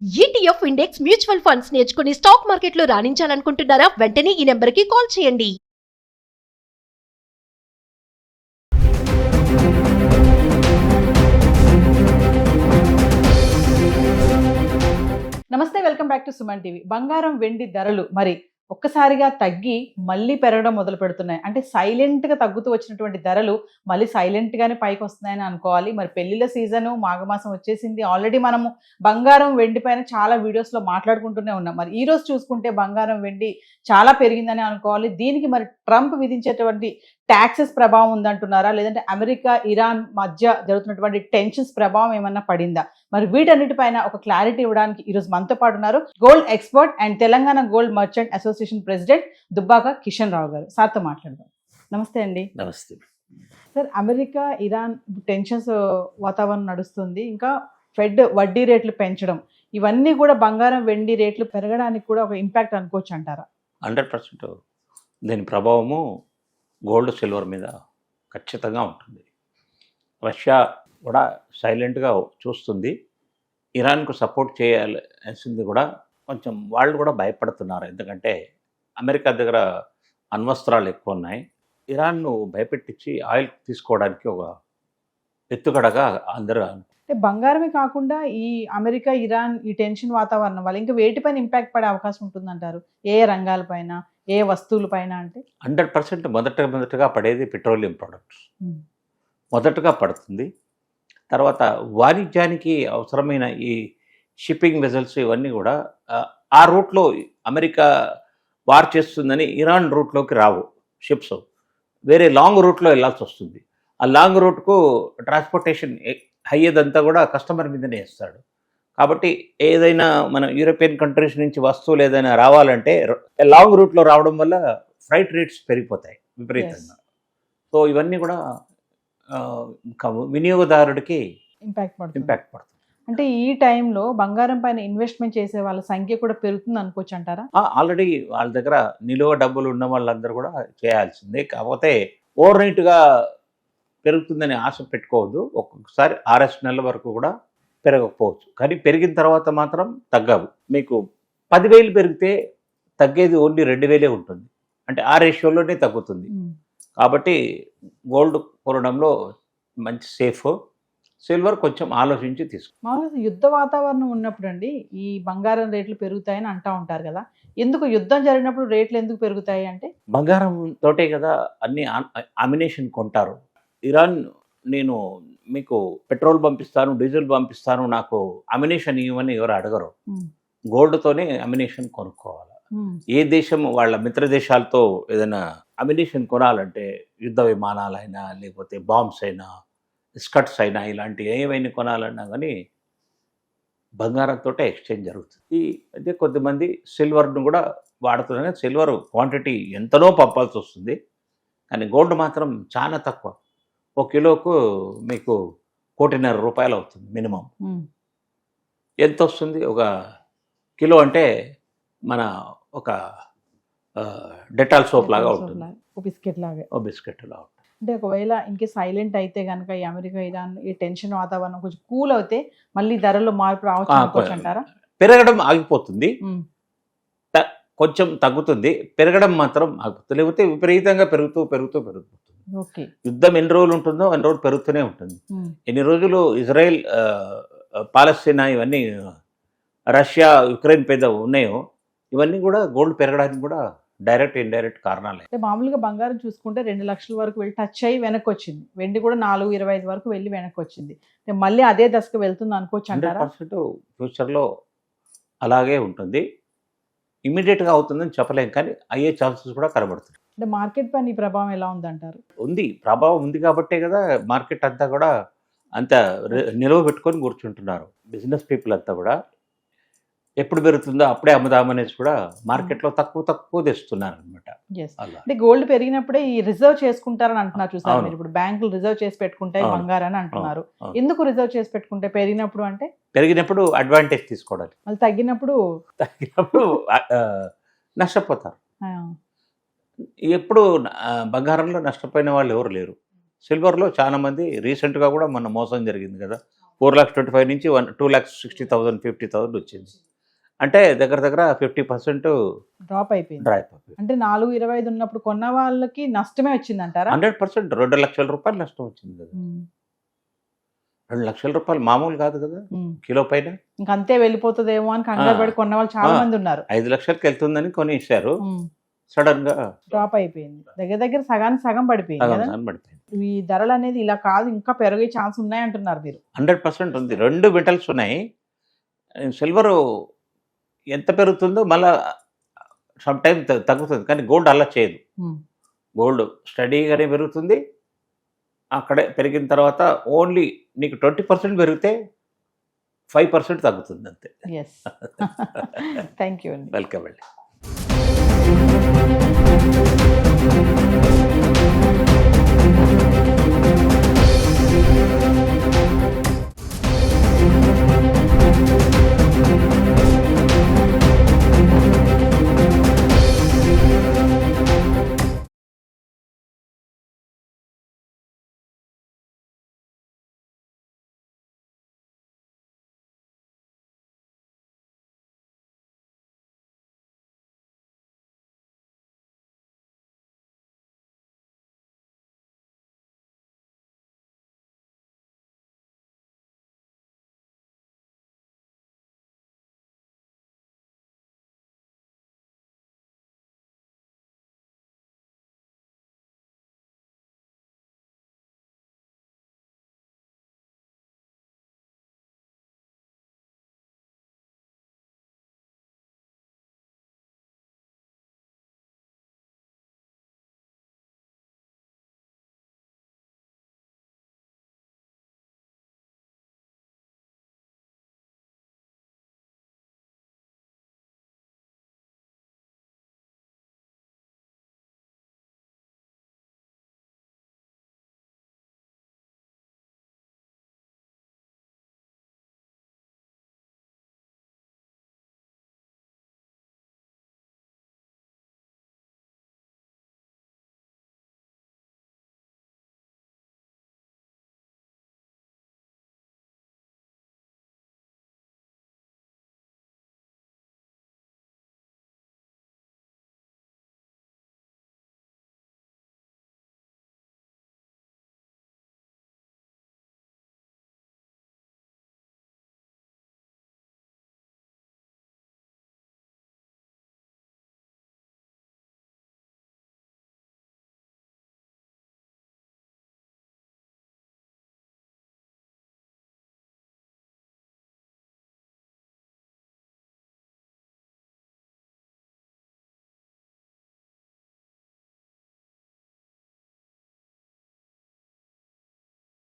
ETF index mutual funds నేర్చుకుని stock మార్కెట్లో రాణించాలనుకుంటున్నారా? వెంటనే ఈ నెంబర్కి కాల్ చేయండి. నమస్తే, welcome back to Suman TV. బంగారం వెండి ధరలు మరి ఒక్కసారిగా తగ్గి మళ్ళీ పెరగడం మొదలు పెడుతున్నాయి. అంటే సైలెంట్గా తగ్గుతూ వచ్చినటువంటి ధరలు మళ్ళీ సైలెంట్గానే పైకి వస్తున్నాయని అనుకోవాలి. మరి పెళ్లిళ్ళ సీజను మాఘమాసం వచ్చేసింది. ఆల్రెడీ మనము బంగారం వెండి పైన చాలా వీడియోస్లో మాట్లాడుకుంటూనే ఉన్నాం. మరి ఈ రోజు చూసుకుంటే బంగారం వెండి చాలా పెరిగిందని అనుకోవాలి. దీనికి మరి ట్రంప్ విధించేటువంటి ట్యాక్సెస్ ప్రభావం ఉందంటున్నారా, లేదంటే అమెరికా ఇరాన్ మధ్య జరుగుతున్నటువంటి టెన్షన్స్ ప్రభావం ఏమన్నా పడిందా? మరి వీటన్నిటిపైన ఒక క్లారిటీ ఇవ్వడానికి ఈరోజు మనతో పాటు ఉన్నారు gold expert and Telangana gold merchant association president Dubbaka Kishan Rao గారు. సార్తో మాట్లాడదాం. నమస్తే అండి. నమస్తే సార్, అమెరికా ఇరాన్ టెన్షన్స్ వాతావరణం నడుస్తుంది. ఇంకా ఫెడ్ వడ్డీ రేట్లు పెంచడం, ఇవన్నీ కూడా బంగారం వెండి రేట్లు పెరగడానికి కూడా ఒక ఇంపాక్ట్ అనుకోవచ్చు అంటారా? 100% దీని ప్రభావము గోల్డ్ సిల్వర్ మీద ఖచ్చితంగా ఉంటుంది. రష్యా కూడా సైలెంట్గా చూస్తుంది. ఇరాన్కు సపోర్ట్ చేయాల్సింది కూడా కొంచెం వాళ్ళు కూడా భయపడుతున్నారు. ఎందుకంటే అమెరికా దగ్గర అణ్వస్త్రాలు ఎక్కువ ఉన్నాయి. ఇరాన్ను భయపెట్టించి ఆయిల్ తీసుకోవడానికి ఒక ఎత్తుగడగా అందరూ. అంటే బంగారమే కాకుండా ఈ అమెరికా ఇరాన్ ఈ టెన్షన్ వాతావరణం వల్ల ఇంకా వేటిపైన ఇంపాక్ట్ పడే అవకాశం ఉంటుందంటారు? ఏ రంగాలపైన, ఏ వస్తువులపైన? అంటే 100% మొదటగా పడేది పెట్రోలియం ప్రొడక్ట్స్ మొదటగా పడుతుంది. తర్వాత వాణిజ్యానికి అవసరమైన ఈ షిప్పింగ్ వెజల్స్ ఇవన్నీ కూడా ఆ రూట్లో అమెరికా వార్ చేస్తుందని ఇరాన్ రూట్లోకి రావు షిప్స్. వేరే లాంగ్ రూట్లో వెళ్ళాల్సి వస్తుంది. ఆ లాంగ్ రూట్కు ట్రాన్స్పోర్టేషన్ అయ్యేదంతా కూడా కస్టమర్ మీదనే ఇస్తాడు. కాబట్టి ఏదైనా మన యూరోపియన్ కంట్రీస్ నుంచి వస్తువులు ఏదైనా రావాలంటే లాంగ్ రూట్లో రావడం వల్ల ఫ్రైట్ రేట్స్ పెరిగిపోతాయి విపరీతంగా. సో ఇవన్నీ కూడా వినియోగదారుడికి ఇంపాక్ట్ పడుతుంది. అంటే ఈ టైంలో బంగారం పైన ఇన్వెస్ట్మెంట్ చేసే వాళ్ళ సంఖ్య కూడా పెరుగుతుంది అనుకోవచ్చు అంటారా? ఆల్రెడీ వాళ్ళ దగ్గర నిలువ డబ్బులు ఉన్న వాళ్ళందరూ కూడా చేయాల్సిందే. కాకపోతే ఓవర్ నైట్గా పెరుగుతుందని ఆశ పెట్టుకోవద్దు. ఒక్కొక్కసారి 6 నెలల వరకు కూడా పెరగకపోవచ్చు. కానీ పెరిగిన తర్వాత మాత్రం తగ్గవు. మీకు 10,000 పెరిగితే తగ్గేది ఓన్లీ 2,000 ఉంటుంది. అంటే ఆ రేషియోలోనే తగ్గుతుంది. కాబట్టి గోల్డ్ కొనడంలో మంచి సేఫ్. సిల్వర్ కొంచెం ఆలోచించి తీసుకో. మామూలుగా యుద్ధ వాతావరణం ఉన్నప్పుడు అండి ఈ బంగారం రేట్లు పెరుగుతాయని అంటూ ఉంటారు కదా. ఎందుకు యుద్ధం జరిగినప్పుడు రేట్లు ఎందుకు పెరుగుతాయి అంటే? బంగారం తోటే కదా అన్ని అమినేషన్ కొంటారు. ఇరాన్ నేను మీకు పెట్రోల్ పంపిస్తాను, డీజిల్ పంపిస్తాను, నాకు అమినేషన్ ఇవ్వని ఎవరు అడగరు. గోల్డ్తోనే అమినేషన్ కొనుక్కోవాలి. ఏ దేశం వాళ్ళ మిత్ర దేశాలతో ఏదైనా అమినేషన్ కొనాలంటే యుద్ధ విమానాలైనా లేకపోతే బాంబ్స్ అయినా స్కట్స్ అయినా ఇలాంటి ఏవైనా కొనాలన్నా కానీ బంగారంతో ఎక్స్చేంజ్ జరుగుతుంది. అదే కొద్దిమంది సిల్వర్ను కూడా వాడుతున్నారు. సిల్వర్ క్వాంటిటీ ఎంతనో పంపాల్సి వస్తుంది. కానీ గోల్డ్ మాత్రం చాలా తక్కువ. 1 కిలోకు మీకు 1,50,00,000 రూపాయలు అవుతుంది మినిమం. ఎంత వస్తుంది? 1 కిలో అంటే మన ఒక డెటాల్ సోప్ లాగా ఉంటుంది. బిస్కెట్ లాగా ఉంటుంది. అంటే ఒకవేళ ఇంకే సైలెంట్ అయితే కనుక ఈ అమెరికా ఇరాన్ ఈ టెన్షన్ వాతావరణం కొంచెం కూల్ అవుతే మళ్ళీ ధరల్లో మార్పు రావచ్చు అంటారా? పెరగడం ఆగిపోతుంది, కొంచెం తగ్గుతుంది. పెరగడం మాత్రం ఆగిపోతుంది. లేకపోతే విపరీతంగా పెరుగుతుంది. యుద్ధం ఎన్ని రోజులు ఉంటుందో అన్ని రోజులు పెరుగుతూనే ఉంటుంది. ఎన్ని రోజులు ఇజ్రాయెల్ పాలస్తీనా ఇవన్నీ రష్యా యుక్రెయిన్ మీద ఉన్నాయో ఇవన్నీ కూడా గోల్డ్ పెరగడానికి కూడా డైరెక్ట్ ఇండైరెక్ట్ కారణాలే. అంటే మామూలుగా బంగారం చూసుకుంటే 2 లక్షల వరకు వెళ్ళి టచ్ అయ్యి వెనక్కి వచ్చింది. వెండి కూడా 4.25 వరకు వెళ్ళి వెనక్కి వచ్చింది. మళ్ళీ అదే దశకు వెళ్తుంది అనుకోవచ్చు అంటారా? 100% ఫ్యూచర్లో అలాగే ఉంటుంది. ఇమీడియట్గా అవుతుందని చెప్పలేం, కానీ అయ్యే ఛాన్సెస్ కూడా కనబడుతుంది. అంటే మార్కెట్ పైన ఈ ప్రభావం ఎలా ఉందంటారు? ప్రభావం ఉంది కాబట్టే కదా మార్కెట్ అంతా కూడా అంత నిలవ పెట్టుకొని కూర్చుంటున్నారు. బిజినెస్ పీపుల్ అంతా కూడా ఎప్పుడు పెరుగుతుందో అప్పుడే అమ్ముదామనేసి కూడా మార్కెట్లో తక్కువ తెస్తున్నారు అనమాట. అంటే గోల్డ్ పెరిగినప్పుడే ఈ రిజర్వ్ చేసుకుంటారని అంటున్నారు. చూసారు మీరు, ఇప్పుడు బ్యాంకులు రిజర్వ్ చేసి పెట్టుకుంటాయి బంగారాన్ని అంటున్నారు. ఎందుకు రిజర్వ్ చేసి పెట్టుకుంటే? పెరిగినప్పుడు అంటే పెరిగినప్పుడు అడ్వాంటేజ్ తీసుకోవడానికి, మళ్ళీ తగ్గినప్పుడు నష్టపోతారు. ఎప్పుడు బంగారంలో నష్టపోయిన వాళ్ళు ఎవరు లేరు. సిల్వర్లో చాలా మంది రీసెంట్గా కూడా మొన్న మోసం జరిగింది కదా. 4,25,000 నుంచి 2,60,000 50,000 వచ్చింది. అంటే దగ్గర దగ్గర 50% డ్రాప్ అయిపోయింది. డ్రాప్. అంటే 4.25 ఉన్నప్పుడు కొన్న వాళ్ళకి నష్టమే వచ్చింది అంటారా? 100% 2 లక్షల రూపాయలు నష్టం వచ్చింది కదా. 2 లక్షల రూపాయలు మామూలు కాదు కదా కిలో పైన. ఇంకంతే వెళ్ళిపోతుందేమో అని కంగారు పడి కొన్న వాళ్ళు చాలా మంది ఉన్నారు. 5 లక్షలకి వెళ్తుందని కొని ఇచ్చారు, సడన్ గా డ్రాప్ అయిపోయింది. దగ్గర దగ్గర సగానికి సగం పడిపోయింది కదా. పడిపోయింది. ఈ ధరలు అనేది ఇలా కాదు, ఇంకా పెరిగే ఛాన్స్ ఉన్నాయి అంటున్నారు మీరు. 100% ఉంది. 2 మెటల్స్ ఉన్నాయి. సిల్వర్ ఎంత పెరుగుతుందో మళ్ళా సమ్ టైం తగ్గుతుంది, కానీ గోల్డ్ అలా చేయదు. గోల్డ్ స్టడీగానే పెరుగుతుంది. అక్కడే పెరిగిన తర్వాత ఓన్లీ నీకు 20% పెరిగితే 5% తగ్గుతుంది అంతే. ఎస్, థ్యాంక్ యూ అండి. వెల్కమ్ అండి.